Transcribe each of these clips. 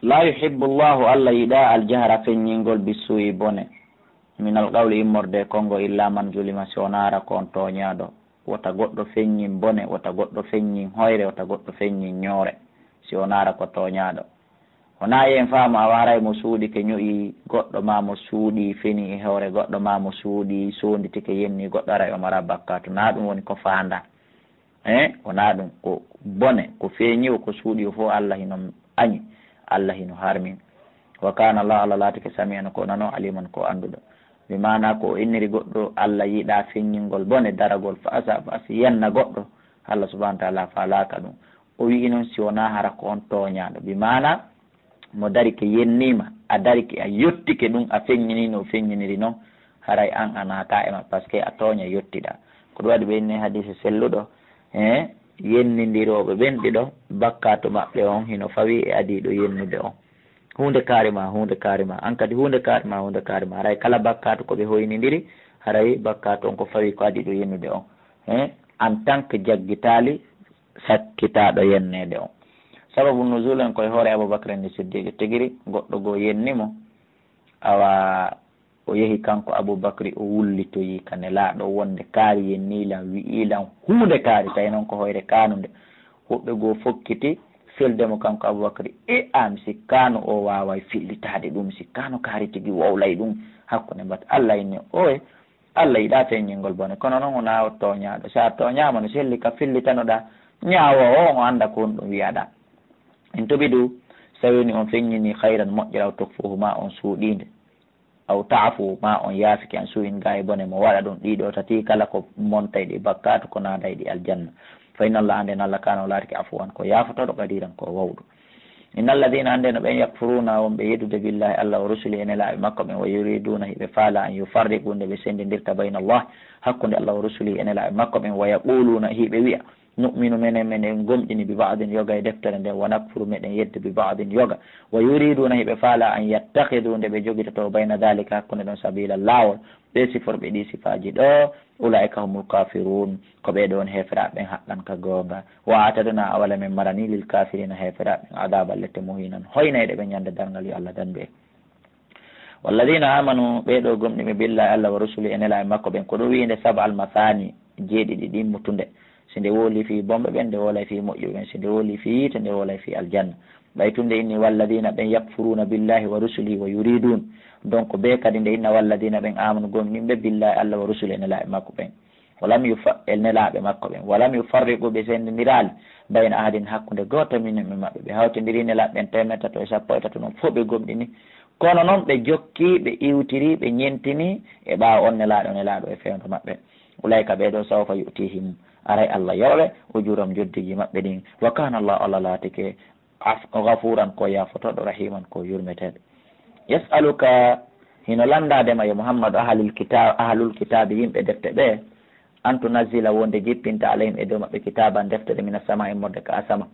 la yuhibbu llahu allah yiɗa aljahra feññingol bisuyi bone min alqawli immorde kongo illa man zulima si wonara ko on toñaɗo wota goɗɗo feññin bone wota goɗɗo feññin hoyre wota goɗɗo feññin ñoore si wonara ko toñaɗo wona yen faamo a waray mo suuɗi ke ñoƴi goɗɗo ma mo suuɗi fini e hoore goɗɗo ma mo suuɗi sonditi ke yenni goɗɗo ara o mara bakkatu na ɗum woni ko fanda wona ɗum ko bone ko feeñi o ko suuɗi o fof allah hino añi allah hino harmin wa kana allah allah laatike samian ko nano aliman ko annduɗo mi mana ko inniri goɗɗo allah yiiɗa feññingol bone daragol fa asi yenna goɗɗo allah subahana taala falaka ɗum o wi noon si wona hara ko on toñaɗo bi mana mo dari ke yennima a dari ke a yettike ɗum a feññinino o feññiniri noon haray an a naata ema par ce que a tooña yettiɗa ko ɗum waɗi ɓe inni hadise selluɗo yennidiroɓe ɓen ɗiɗo bakkatu maɓɓe on hino fawi e adiɗo yennude on hunde kaarima an kadi hunde kaarima haray kala bakkatu koɓe hoynidiri haray bakkatu on ko fawi ko adiɗo yennude on en tant que jaggitali sakkitaɗo yennede on sababu nuzul en koye hoore aboubacre ni siddiqe tigiri goɗɗo goo yennimo awa o yehi kanko aboubacry o wullitoyi kane laaɗo wonde kaari yennilan wi'ilan hunde kaari tawi noon ko hoyre kanude woɓɓe goo fokkiti fildemo kanko aboubacry am sikkano o waway fillitade ɗum sikkano kaari tigui wowlay ɗum hakkude mbat allah inni oye allah yiɗa feññingol bone kono noon wona o toñaɗo sa toñama no selli ka fillitanoɗa ñaawo o anda ko on ɗum wiyaɗa en toɓi ɗu sawini on feññini hayran moƴƴira o tokfuhu ma on suuɗinde aw taafu ma on yaafiki an suuyin ga e bone mo waɗa ɗum ɗiɗo tati kala ko montay ɗi bakkatu ko naaday ɗi aljanna fa inna allah ande allah kana o laatiki afuwan ko yaafotoɗo qadiran ko wawɗo inna alladina ande no ɓen yakfuruna wonɓe yeddude billahi allah wa rusuli ene laaɓe makko ɓen wa yuriduna hiɓe faala an yufarriqu nde ɓe sendidirta bayna allah hakkude allah wa rusuli ene laaɓe makko ɓen wa yaquluna hiɓe wiya nu'minu menen gomƴini bi ba'din yoga e deftere nden wa nakfuru meɗen yedde bi ba'din yoga wa yuriduna hiɓe faala an yattahidu nde ɓe jogitato bayna dalika hakkude ɗon sabila laawol ɓe siforɓe ɗi sifaji ɗo ulaika humul kafirun ko ɓe ɗon heferaɓen haqqan ka gonga wa ataduna awala men marani lil kafirina heferaɓen adaba lette muhinan hoynayɗe ɓe ñande dargal yo allah dandu en walladina amanu ɓeɗo gomɗiɓe billahi allah wa rusuli enela e makko ɓen ko ɗum wiinde saba al masani jeeɗiɗi ɗimmutunde si nde wooli fi bomɓe ɓen nde wolay fi moƴƴuɓe ɓen si nde wooli fi yiite nde wolay fi aljanna ɓaytunde inni walladina ɓen yakfuruna billahi wa rusuli wa yuridun donc ɓe kadi nde inna walladina ɓen amanu gomɗinɓe billahi allah wa rusuli enelaɓe makko ɓen nelaɓe makko ɓen walam yufarriqu ɓe sendinirali bayna ahadin hakkude goto minen ɓe maɓɓe ɓe hawtidiri nelaɓe ɓen temettata to e sappo e tato noon fof ɓe gomɗini kono noon ɓe jokki ɓe iwtiri ɓe ñentini e ɓaawa on nelaɗo e fewndo maɓɓe ulayka ɓeɗo sawfa yutihim aray allah yoɓe ujuram joddiji maɓɓe ɗin wa kana allah laatike gafuran ko yafotoɗo rahiman ko yurmeteɗo yasaluka hino landadema yo mouhammadou ahlul kitabe yimɓe defte ɓe an tunazila wonde jippinta alayhim e dow maɓɓe kitaban deftere mina sama immorde ka asama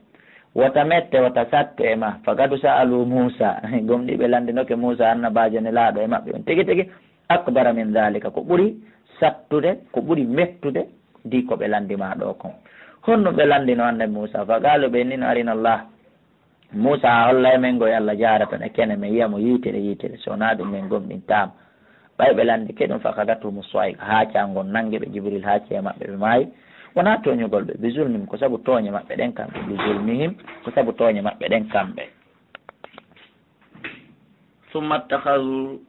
wota mette wota satte e ma fagadu sa'alu Musa gomɗiɓe landinoke Musa annabajo ne laaɗo e maɓɓe on tigi tigi akbara min dhalika ko ɓuri sattude ko ɓuri mettude di ko ɓe landima ɗo kon honno ɓe landino annabi Musa fagalu ɓe ni no arina Allah Musa holla e men goye Allah jaratan e kene men yiyamo yitere so na ɗum men gomɗintama ɓay ɓe landi ke ɗum fakadatuhumu soyka haacangon nangue ɓe Jibril haaci e maɓɓe ɓe maayi wona toñugol ɓe bi zulmihim ko saabu tooñe maɓɓe ɗen kamɓe bi zulmihim ko saabu tooñe maɓɓe ɗen kamɓe summa ttakhadu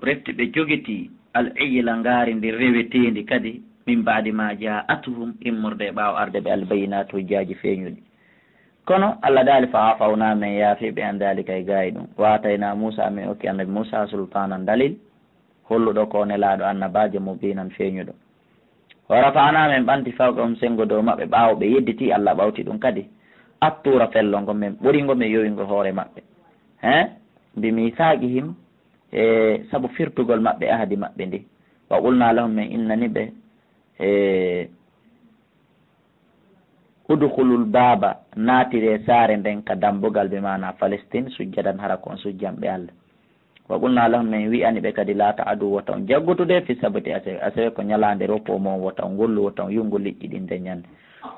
retti ɓe jogiti al ijla ngaari ndi rewetindi kadi min baadi ma ja'atuhum immorde e ɓaawo arde ɓe albayinatu hujjaji feeñuɗi kono Allah daali fa afawna men yaafiɓe an dalika e gaayi ɗum watayna Musa min okki annabi Musa sultanan dalil holluɗo ko nelaɗo annabajo mubinan feeñuɗo wa rafa'na men ɓanti fawqahum sengo dow maɓɓe ɓaawo ɓe yedditi Allah ɓawti ɗum kadi attura fellongo men ɓuringo men yowingo hoore maɓɓe bi misaqihim e saabu firtugol maɓɓe ahadi maɓɓe ndi wa qulna lahum men innani ɓe udkhulul baba naatire saare nden ka dambugal ɓe mana Palestine sujjadan hara kon sujjanɓe Allah wa qulna lahum men wi'ani ɓe kadi laata adu wota on jaggutude fi sabati asewe ko ñalande ropo mon wota on gollu wota on yungo liƴƴi ɗin nde ñande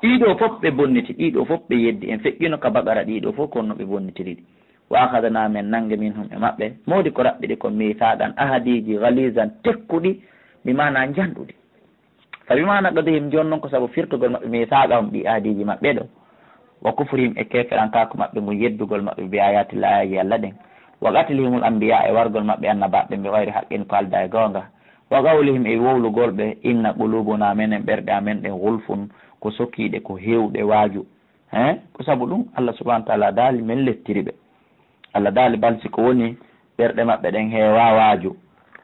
ɗiɗo fof ɓe bonniti ɗiɗo fof ɓe yeddi en feƴƴino ka baƙara ɗiɗo fof konno ɓe bonnitiriɗi wa akhadna min nange minhum e mabbe modi ko rabbidi ko mithadan ahadiji ghalizan tekkudi bi mana jandudi fa bi mana gadihim jonnon ko sabu firtugol mabbe mithadahum bi ahadiji mabbe do wa kufrihim e keferanka ko mabbe mo yeddugol mabbe bi ayati laaji Allah den wa qatlihimul anbiya e wargol mabbe annabaabe be wayri haqqin ko alda e gonga wa qawlihim e wowlugol be inna qulubuna menen berde amen den gulfun ko sokkiide ko hewde waaju ko sabu ɗum Allah subhanahu wa ta'ala daali men lettiri ɓe Allah daali balsi ko woni ɓerɗe maɓɓe ɗen heewa waaju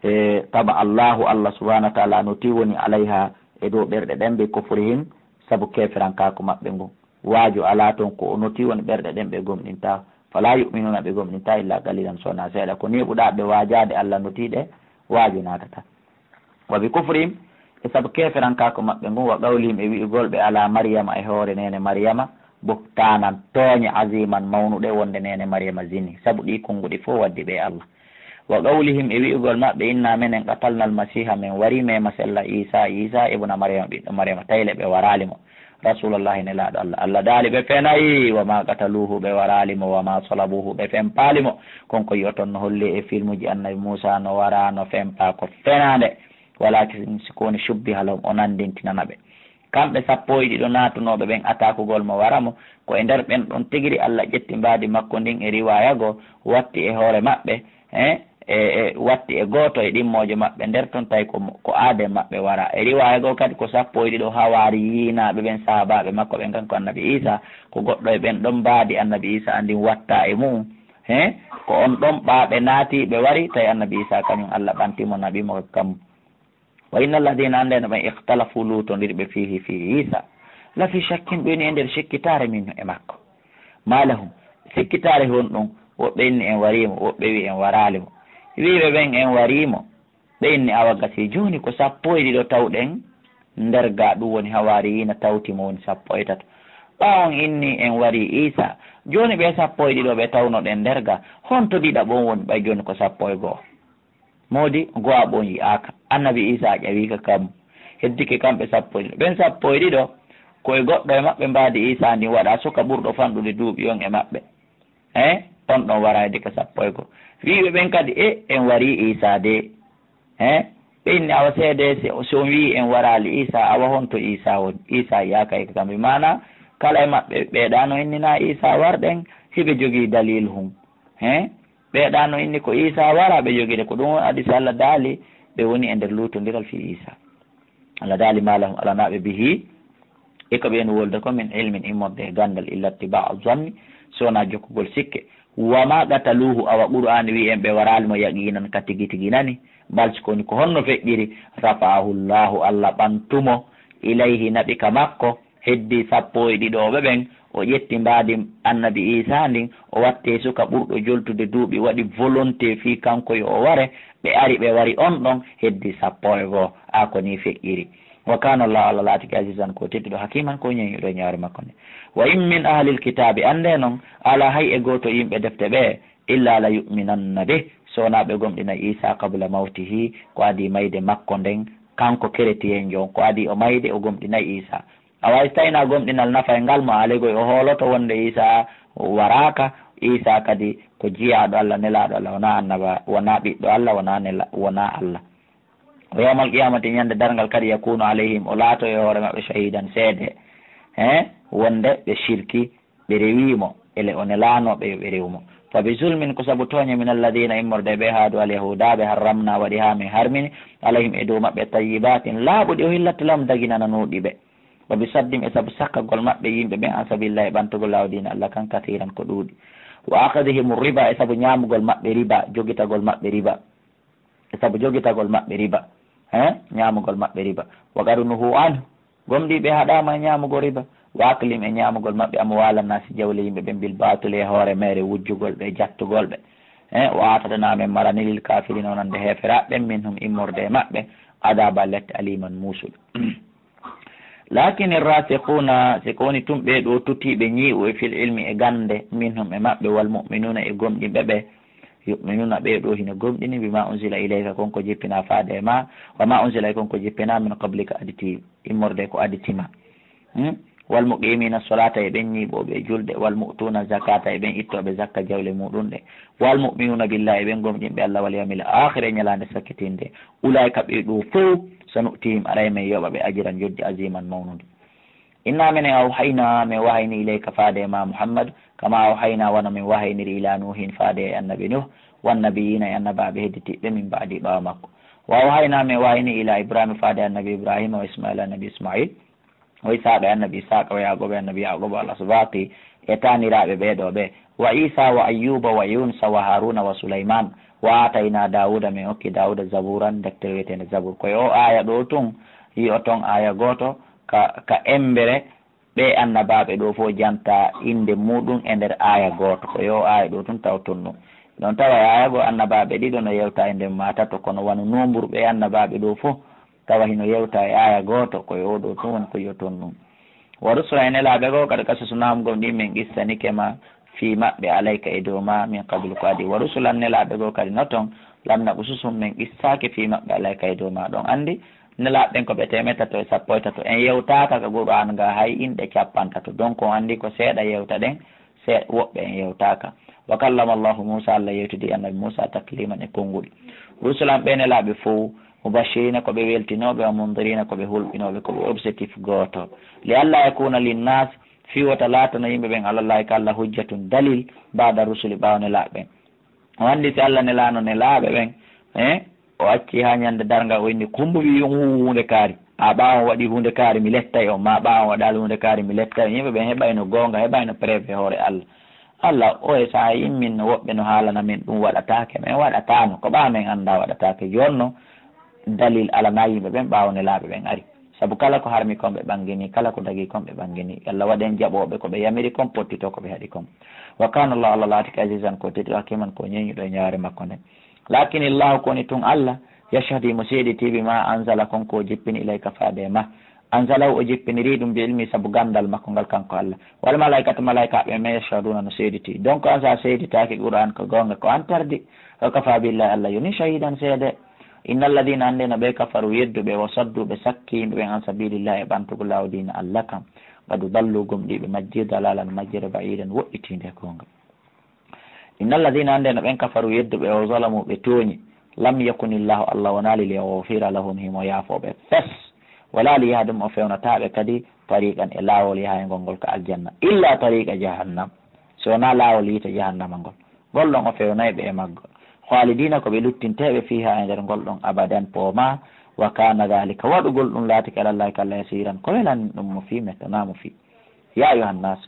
e taba Allah subhanahu wa ta'ala noti woni alayha e dow ɓerɗe ɗen ɓe kofrihim sabu keferankako maɓɓe ngon waaju ala toon ko noti woni ɓerɗe ɗen ɓe gomɗinta fala yuminuna ɓe gomɗinta illa qalilan sona seeɗa ko neɓuɗa ɓe waajade Allah notiɗe waaju natata wa bi kufrihim e sabu keferankako maɓɓe ngon wa qawlihim e wi'ugol ɓe ala Maryama e hoore nene Maryama buktanan tooñe aziman mawnuɗe wonde nene Maryama zini sabu ɗi konguɗi fof waddi ɓe Allah wa qawlihim e wi'ugol maɓɓe inna menen qatalna almasiha min wari mema sella Isa ibna Maryama ɓiɗɗo Maryama tayle ɓe waralimo rasulullahi nelaɗo Allah daali ɓe fenayi wama qataluhu ɓe waralimo wama salabuhu ɓe fempalimo konko yiyoton no holli e filmuji annabi Moussa no wara no fempa ko fenade walakin sikoni shubbi halom o nandintinana ɓe kamɓe sappo e ɗiɗo natunoɓe ɓen atakugol mo waramo ko e nder ɓen ɗon tigiri Allah ƴetti mbadi makko ndin e riwaya go watti e hoore maɓɓe e watti e goto e ɗimmojo maɓɓe nder toon tawi ko aade maɓɓe wara e riwaya go kadi ko sappo e ɗiɗo hawari yinaɓe ɓen sahabaɓe makko ɓen kanko annabi Isa ko goɗɗo e ɓen ɗon mbaadi annabi Isa andin watta e mum ko on ɗon ɓaɓe naati ɓe wari tawi annabi Isa kañum Allah ɓantimo nabimo kam wa inna alladina andeno ɓen ikhtalafu lutodiri ɓe fihi fi Isa la fi shakkin ɓeni e nder sikkitare min e makko malahum sikkitare hon ɗum woɓɓe inni en warimo woɓɓe wi en waralimo wiɓe ɓen en warimo ɓe inni awa gasi joni ko sappo e ɗiɗo tawɗen nder ga ɗum woni hawari yina tawtimo woni sappo e tato ɓawon inni en wari Isa joni ɓe sappo e ɗiɗo ɓe tawnoɗen nder ga honto ɗiɗaɓon woni ɓay joni ko sappo e goho modi go'a ɓon yi'aka annabi Isa ƴawika kam heddike kamɓe sappo e ɗiɗo ɓen sappo e ɗiɗo koye goɗɗo e maɓɓe mbadi Isa ndi waɗa suka ɓurɗo fanɗude duuɓi on e maɓɓe on ɗon wara heddike sappo e go wiɓe ɓen kadi en wari Isa de ɓe inni awa seede so wi en warali Isa awa honto Isa woni Isa yiyaka e kamɓe mana kala e maɓɓe ɓeeɗano innina Isa warɗen hiɓe jogii dalil hum ɓeeɗano inni ko Isa wara ɓe jogide ko ɗum adi so Allah daali ɓe woni e nder lutodiral fi Isa Allah daali malahum alanaɓe bihi e ko ɓen wolde ko min ilmin immorde e gandal illa tibaa zanni sowona jokkugol sikke wama qataluhu awa qur'an wi en ɓe waralimo yaqinan ka tigi tigi nani balsi koni ko honno feƴƴiri rafahu llahu Allah ɓantumo ilayhi naɓi ka makko heddi sappo e ɗiɗoɓe ɓen o ƴetti mbadi annabi Isa ndin o watte suka ɓurɗo joltude duuɓi waɗi volonté fi kanko yo o ware ɓe ari ɓe wari on ɗon heddi sappo e goo a ko ni feƴƴiri wa kana llahu Allah laatiki azizan ko tedduɗo hakiman ko ñeñuɗo ñaari makko nde wa in min ahlil kitabi ande noon ala hay e goto yimɓe defte ɓe illa la yuminanna be sownaɓe gomɗina Isa qabla mawtihi ko adi mayde makko nden kanko keretiyen jon ko adi o mayde o gomɗinayi Isa a wawi tawina gomɗinal nafa e ngal mo alegoy o hooloto wonde Isa waraka Isa kadi ko jiyaɗo Allah nelaɗo Allah wona annaba wona ɓiɗɗo Allah wona Allah o yawmal qiyamati ñande dargal kadi yakunu alayhim o laato e hoore maɓɓe shahidan seede wonde ɓe shirki ɓe rewimo ele o nelanoɓe ɓe rewmo fa bi zulmin ko saabu tooñe min alladina immorde ɓe haadu alyahudaɓe harramna waɗi ha min harmini alayhim e dow maɓɓe tayyibatin laaɓuɗi o hillata lam daginananuɗi ɓe wa bi saddim e saabu sakkagol maɓɓe yimɓe ɓen an sabillahi ɓantugol lawdina Allah kan katiran ko ɗuuɗi wa akadihim riba e saabu ñamugol maɓɓe riba jogitagol maɓɓe riba e saabu jogitagol maɓɓe riba ñamugol maɓɓe riba wa garunuhu anhu gomɗiɓe haɗama e ñamugo riba wa aklim e ñamugol maɓɓe amwala nasi jawle yimɓe ɓen bil batule e hoore mere wujjugol ɓe jattugol ɓe wa atadanamen maranilil kafirina onande heferaɓɓen min hum immorde e maɓɓe adaba lette aliman musuɗo lakin irrasikuna siko woni tumɓe ɗo tutiɓe ñii'u e fil ilmi e gande min hum e maɓɓe wal mu'minuna e gomɗinɓe ɓe yuminuna ɓeɗo hina gomɗini bima unzila ilayka konko jippina faade e ma wama unzila konko jippina min qablika aditi immorde ko aditima والمقيمين الصلاة يبني بوبي جلد والمؤتون الزكاة يبن إتو بزكاة جولة مودون والمؤمنون بالله يبن قم جنب الله واليوم الآخر ينلان سكتين دي أولئك بيدو فو سنؤتيهم عليهم يوبا بأجرا جد عظيما مونود إنا من أوحينا من وحيني إليك فادي ما محمد كما أوحينا وانا من وحيني إلى نوح فادي النبي نوح والنبيين ينبع بهدتي من بعد بامك وأوحينا من وحيني إلى إبراهيم فادي النبي إبراهيم وإسماعيل النبي إسماعيل وإسحاق النبي إسحاق ويعقوب النبي يعقوب الأسباط يتاني رابع بيدو به وعيسى وأيوب ويونس وهارون وسليمان وآتينا داود من أوكي داود زبورا دكتوريتين الزبور كوي أو آية دوتون هي أتون آية غوتو ka embere ɓe annabaɓe ɗo fo janta inde muɗum e nder aya goto ko yo aya ɗo tun taw tonnu ɗon tawa aya go annabaɓe ɗiɗo no yewta e nder matato kono wano nombre ɓe annabaɓe ɗo fo tawa hino yewta e aya goto ko yo ɗo tun woni ko yo tonnu wa rusula ene laaɓe go kada kasasunam gom ɗi min qissanikema fi maɓɓe alayka e dow ma min qablu ko adi wa rusulan ne laaɓe go kadi noton lamna ɓususum min qissake fi maɓɓe alayka e dow ma ɗon andi nelaɓɓen ko ɓe temetato e sappo e tato en yewtaka ka Qur'an ga hay inɗe capantato donc on andi ko seeɗa yewta ɗen seeɗa woɓɓe en yewtaka wa kallama Allahu Musa Allah yewtidi annabi Musa takliman e konnguli rusulan ɓe nelaɓe fo mubashirina koɓe weltinoɓe wa mundirina koɓe hulɓinoɓe koɓe objectif goto li Allah yakuna linnas fi wata latano yimɓe ɓen alallahi ka Allah hujjatun dalil bada rusuli ɓaw nelaɓɓen o andi si Allah nelano nelaɓe ɓen o acci ha ñande darga o inni kumbu wi hunde kaari a ɓawa waɗi hunde kaari mi lettay on ma ɓawa waɗal hunde kaari mi lettay yimɓe ɓen heɓayno gonga heɓayno prévé hoore Allah Allah o e sa yimmin no woɓɓe no haalana min ɗum waɗatake min waɗatano ko ɓawa min anda waɗatake jonno dalil alana yimɓe ɓen ɓawne laaɓe ɓen ari saabu kala ko harmi kon ɓe ɓangini kala ko dagi kon ɓe ɓangini Allah waɗen jaɓoɓe koɓe yamiri kon pottito koɓe haɗi kon wa kana Allah Allah laatiki azizan ko teti hakiman ko ñeñuɗo e ñaare makko nden lakin illahu koni tun Allah yashhadi mo seediti bima anzala konko o jippini ilayka faade ma anzalahu o jippiniri ɗum bi ilmi saabu gandal makko ngal kanko Allah wal malaikatu malaikaɓe ma yashhaduna no seediti donc an sa seeditaki Qur'an ko gonga ko an tardi o kafa billahi Allah yoni shahidan seede inna alladina ande no ɓe kafaru yedduɓe wa sadduɓe sakki yimɓeɓen an sabilillahi e ɓantugo lawdina Allah kam gadu ballu gomɗiɓe majjir dalalan majjere ba'idan woɗɗitinde gonga inna alladina ande no ɓen kafaru yedduɓe o zalamu ɓe tooñi lam yakunillahu Allah wonali li yawfira lahum himo yaafoɓe fes wala li yahdum o fewnataɓe kadi tariqan e laawol yaha e ngolngol ka aljanna illa tariqa jahannam so wona laawol yiite jahannama ngol ngol ɗon o fewnayɓe e maggo khalidina ko ɓe luttinteɓe fiha e nder ngol ɗon abadan pooma wa kana dhalika waɗugol ɗum laatiki alallahi kalla yasiran ko welani ɗum mo fi mettanamo fi ya ayuhannas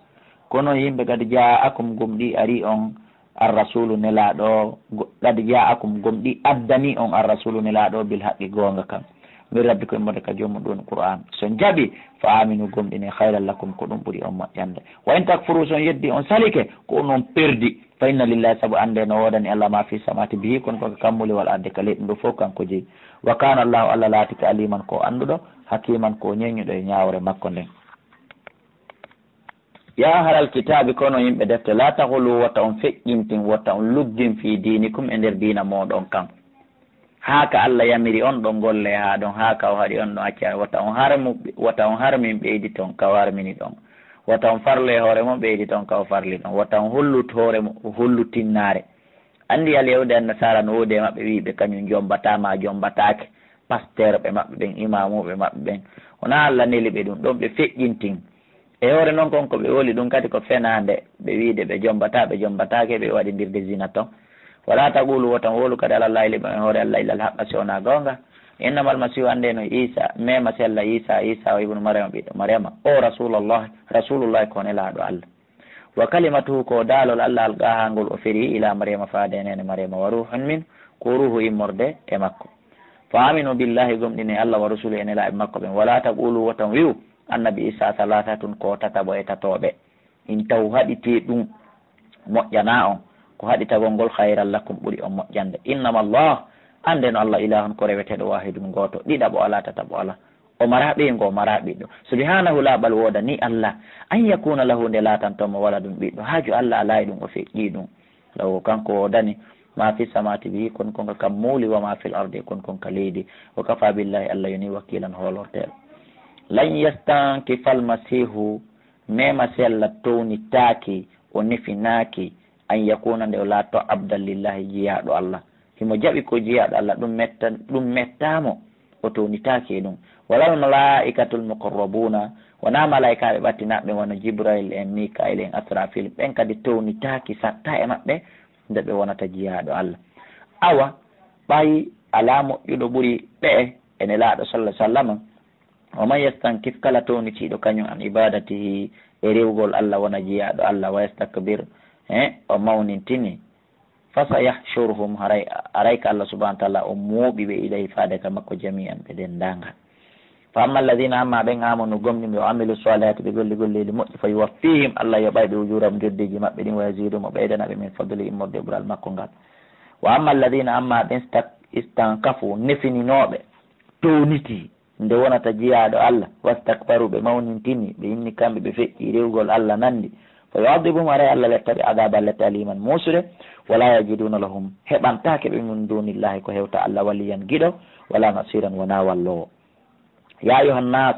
kono yimɓe kadi ja'akum gumɗi ari on arrasulu nelaɗo kadi ja'akum gomɗi addani on arrasulu nelaɗo bil haqqi gonga kam min rabbi ko immode ka jomum ɗon Qur'an so jaaɓi fa aminu gomɗine hayran lakum ko ɗum ɓuuri on moƴƴande wa in takfuru son yeddi on salike ko onon perdi fa inna lillahi saabu ande no wodani Allah ma fi samati bihi kono koko kammuli wal arde ka leyɗum ɗo fof kanko jeeyi wa kana Allahu Allah laati ka aliman ko anduɗo hakiman ko ñeñuɗo e ñawre makko nden ya haral kitabi kono yimɓe defte la tahulu wata on feƴƴintin wata on luggin fi dinikum e nder dina moɗon kam haka Allah yamiri on ɗon golle ha ɗon haka o haɗi on ɗon acca wata on harmin ɓeydi toon ka harmini ɗon wata on farle hoore mum ɓeydi toon ka o farli ɗon wata on hullut hoore hullutinnaare andi al yewde an nasara no woodi e maɓɓe wiɓe kañum jombatama jombatake pasteur ɓe maɓɓe ɓen imamuɓe maɓɓe ɓen wona Allah neli ɓe ɗum ɗon ɓe feƴƴintin e hoore noon kon ko ɓe woli ɗum kadi ko fenande ɓe wiide ɓe jombatake ɓe waɗidirde zina ton wala taqulu wotan wolu kadi alallah liɓa e hoore Allah ilal haqqa si wona gonga innamal masihu ande no Isa mema si Allah Isa o ibnu Mariama ɓiɗɗo Mariama o rasulullahi ko nelaɗo Allah wa kalimatuhu ko daalol Allah alqaha ngol o feri ila Mariama faade nene Mariama wa ruhun min ko ruhu immorde e makko fa aminu billahi gomɗine Allah wa rasulu e nelaɓe makko ɓen wala taqulu wotan wiu annabi Isa salatatun ko tataɓo e tatoɓe in taw haɗiti ɗum moƴƴana on ko haɗitagol ngol hayran lakum ɓuuri on moƴƴande innama Allah ande no Allah ilahun ko reweteɗo wahidum goto ɗiɗaɓo ala tataɓo ala o mara ɓeygo o mara ɓiɗɗo subhanahu laɓal woda ni Allah an yakuna lahu nde latantomo wala ɗum ɓiɗɗo haaju Allah alayi ɗum o feƴƴi ɗum law kanko wodani ma fi samati bi kon konka kam muuli wa ma fil ardi kon konka leydi wa kafa billahi Allah yoni wakilan holorteɗo lan yastankifa almasihu mema sella townitaki o nefinaki an yakuna nde o laatto abdan lillahi jiyaɗo Allah himo jaɓi ko jiyaɗo Allah ɗum mettamo o townitaki e ɗum walal malaikatul muqarrabuna wona malaikaɓe ɓattinaɓe wona jibrail en mikail en asrafil ɓen kadi townitaki satta e maɓɓe nde ɓe wonata jiyaɗo Allah awa ɓayi ala moƴƴuɗo ɓuuri ɓe ene laaɗo sallah sallam o man yastankif kala townitiɗo kañum an ibadatihi e rewgol Allah wona jiyaɗo Allah wa yastakbir o mawnintini fasayahshurhum haray ka Allah subahana wa taala o mooɓi ɓe ilayhi faade ka makko jami'an ɓe dendagal fa amma alladina amma ɓen amanu gomɗimi o amilu salihati ɓe golli golleji moƴƴi fa yuwaffihim Allah yoɓayɓe ujuram joddiji maɓɓe ɗin wa yasidum o ɓeydanaɓe min fadli immorde e ɓural makko ngal wa amma alladina amma ɓen istankafu nefininoɓe towniti nde wonata jiyaɗo Allah wastakbaru ɓe mawnintini ɓe inni kamɓe ɓe feƴƴi rewgol Allah nandi fa yuadibum aray Allah lettaɓe adaba lette aliman musude wala yajiduna lahum heɓantake ɓe min dunillahi ko hewta Allah waliyan giɗo wala nasiran wona wallowo ya ayuhannas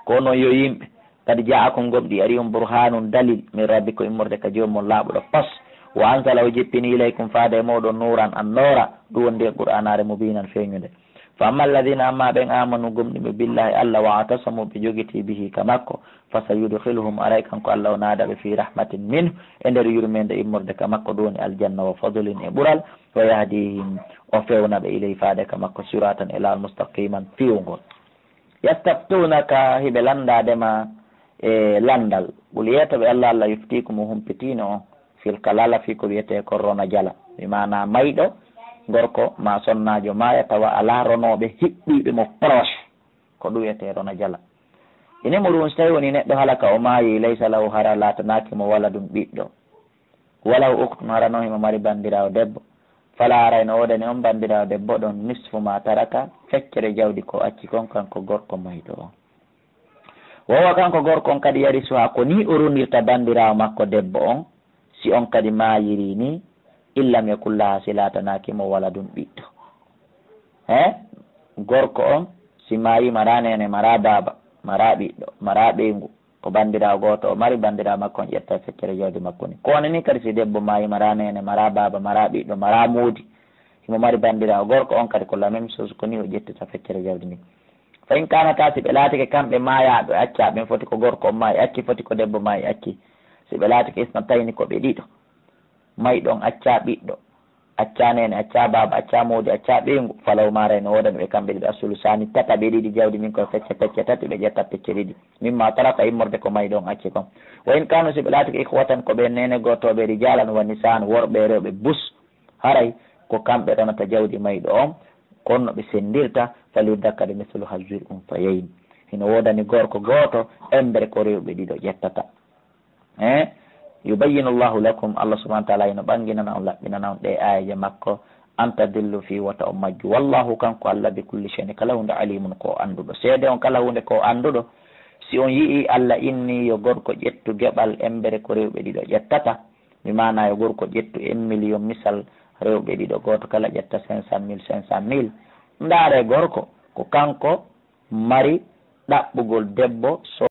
kono yo yimɓe kadi ja'akum gomɗi ari on burhanun dalil min rabbi ko immorde ka jomum laaɓuɗo pas wa ansala o jippini ilaykum faade e moɗon nuran an noora ɗum wonde qur'anare mubinan feñude fa amma alladina amma ɓen amanu gomɗiɓe billahi Allah wa atasamu ɓe jogiti bihi ka makko fa sayudkhiluhum aray kanko Allah o naadaɓe fi rahmatin minhu e nder yurmede immorde ka makko ɗum woni aljanna wa fadlin e ɓural wa yahdihim o fewnaɓe ilay faade ka makko suratan e laal mustaqiman fiwgol yastaftunaka hiɓe landadema e landal ɓul yetaɓe Allah yuftikum o humpitino on fil kalala fi ko wiyete corona jala mi mana mayɗo gorko ma sonnajo maya tawa ala ronoɓe hiɓɓiɓe mo proche ko ɗum wiyete rona jala inemo ɗum so tawi woni neɗɗo halaka o maayi laysa lahu hara latanaki mo wala ɗum ɓiɗɗo wala uktun harano himo mari bandirawo debbo fala arayno wodani on bandirawo debbo ɗon nisfu ma taraka feccere jawdi ko acci kon kanko gorko mayɗo on wowa kanko gorko on kadi yari suha ko ni o ronirta bandirawo makko debbo on si on kadi mayiri ni illam yakun laha si latanaki mo wala ɗum ɓiɗɗo gorko on si mayi mara nene mara baba mara ɓiɗɗo mara ɓeyngu ko bandirawo goto o mari bandirawo makko on ƴetta feccere jawdi makko ni kone ni kadi si debbo mayi mara nene mara baba mara ɓiɗɗo mara moodi himo mari bandirawo gorko on kadi ko la même chose ko ni o ƴettita feccere jawdi ni fa in kanata si ɓe laatike kamɓe mayaɓe acca ɓen foti ko gorko on mayi acci foti ko debbo mayi acci si ɓe laatike isna tawni ko ɓe ɗiɗo mayi ɗon acca ɓiɗɗo acca nene acca baba acca moodi acca ɓeyngu falaw mara no wodani ɓe kamɓe ɗiɗi asulu sani tata ɓe ɗiɗi jawdi min koye fecce tati ɓe ƴetta pecce ɗiɗi mimma taraka immorde ko mayi ɗon acci kon wa in kanu si ɓe laatike ihwatan ko ɓe nene gotoɓe rijalan wa nisan worɓe rewɓe bus haray ko kamɓe ɗonata jawdi mayɗo on konno ɓe sendirta falidakkade mislu hazir fayayn hino wodani gorko goto embere ko rewɓe ɗiɗo ƴettata yubayyinu llahu lakum Allah subahana wa taala ino ɓanginana on laɓɓinana on ɗe ayaje makko anta dillu fi wata o majju wallahu kanko Allah bi kulli shay'in kala hunde alimun ko anduɗo seede on kala hunde ko anduɗo si on yii Allah inni yo gorko ƴettu geɓal embere ko rewɓe ɗiɗo ƴettata mi mana yo gorko ƴettu 1 million misal rewɓe ɗiɗo goto kala ƴetta 500 000 ndaare gorko ko kanko mari ɗaɓɓugol debbo